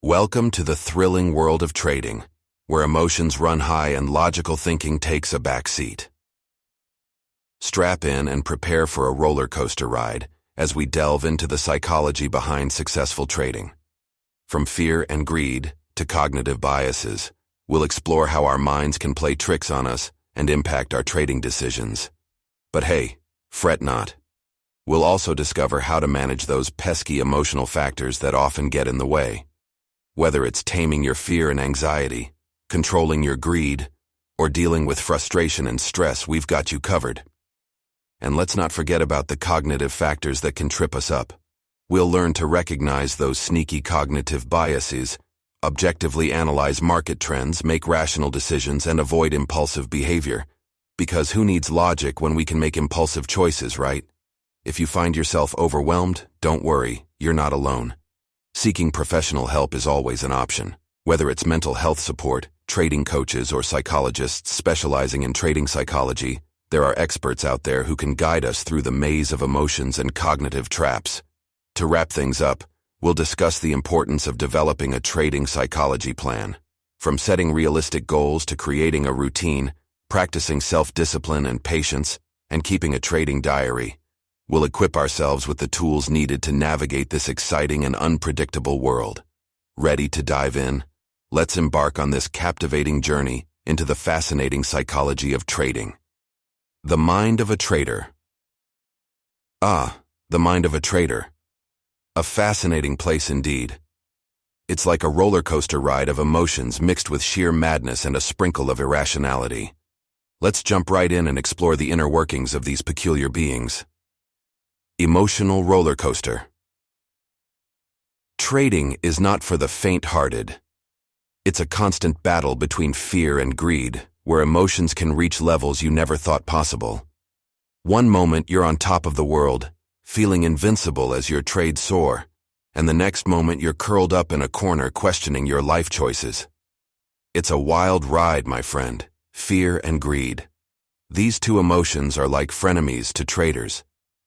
Welcome to the thrilling world of trading, where emotions run high and logical thinking takes a back seat. Strap in and prepare for a roller coaster ride as we delve into the psychology behind successful trading. From fear and greed to cognitive biases, we'll explore how our minds can play tricks on us and impact our trading decisions. But hey, fret not. We'll also discover how to manage those pesky emotional factors that often get in the way. Whether it's taming your fear and anxiety, controlling your greed, or dealing with frustration and stress, we've got you covered. And let's not forget about the cognitive factors that can trip us up. We'll learn to recognize those sneaky cognitive biases, objectively analyze market trends, make rational decisions, and avoid impulsive behavior. Because who needs logic when we can make impulsive choices, right? If you find yourself overwhelmed, don't worry, you're not alone. Seeking professional help is always an option. Whether it's mental health support, trading coaches, or psychologists specializing in trading psychology, there are experts out there who can guide us through the maze of emotions and cognitive traps. To wrap things up, we'll discuss the importance of developing a trading psychology plan. From setting realistic goals to creating a routine, practicing self-discipline and patience, and keeping a trading diary, we'll equip ourselves with the tools needed to navigate this exciting and unpredictable world. Ready to dive in? Let's embark on this captivating journey into the fascinating psychology of trading. The mind of a trader. The mind of a trader. A fascinating place indeed. It's like a roller coaster ride of emotions mixed with sheer madness and a sprinkle of irrationality. Let's jump right in and explore the inner workings of these peculiar beings. Emotional roller coaster. Trading is not for the faint-hearted. It's a constant battle between fear and greed, where emotions can reach levels you never thought possible. One moment you're on top of the world, feeling invincible as your trades soar, and the next moment you're curled up in a corner questioning your life choices. It's a wild ride, my friend, fear and greed. These two emotions are like frenemies to traders.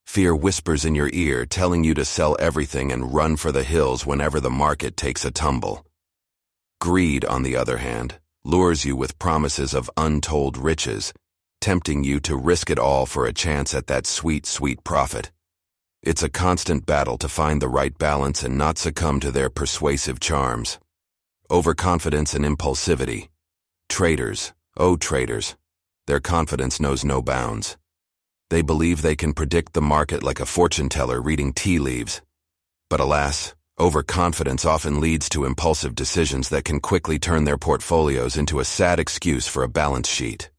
Fear whispers in your ear, telling you to sell everything and run for the hills whenever the market takes a tumble. Greed, on the other hand, lures you with promises of untold riches, tempting you to risk it all for a chance at that sweet, sweet profit. It's a constant battle to find the right balance and not succumb to their persuasive charms. Overconfidence and impulsivity. Traders, traders, their confidence knows no bounds. They believe they can predict the market like a fortune teller reading tea leaves. But alas, overconfidence often leads to impulsive decisions that can quickly turn their portfolios into a sad excuse for a balance sheet.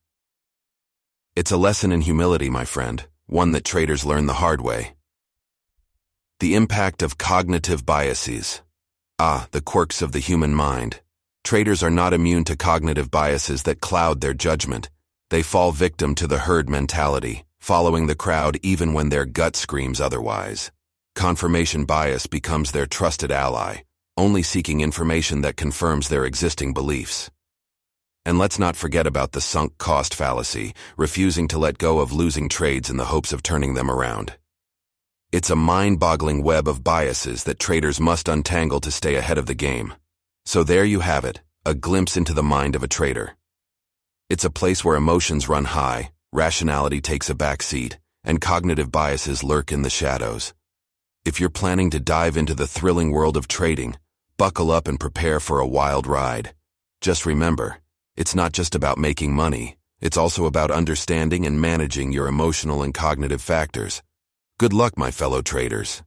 It's a lesson in humility, my friend, one that traders learn the hard way. The impact of cognitive biases. The quirks of the human mind. Traders are not immune to cognitive biases that cloud their judgment. They fall victim to the herd mentality, following the crowd even when their gut screams otherwise. Confirmation bias becomes their trusted ally, only seeking information that confirms their existing beliefs. And let's not forget about the sunk cost fallacy, refusing to let go of losing trades in the hopes of turning them around. It's a mind-boggling web of biases that traders must untangle to stay ahead of the game. So there you have it, a glimpse into the mind of a trader. It's a place where emotions run high, rationality takes a back seat, and cognitive biases lurk in the shadows. If you're planning to dive into the thrilling world of trading, buckle up and prepare for a wild ride. Just remember, it's not just about making money, it's also about understanding and managing your emotional and cognitive factors. Good luck, my fellow traders.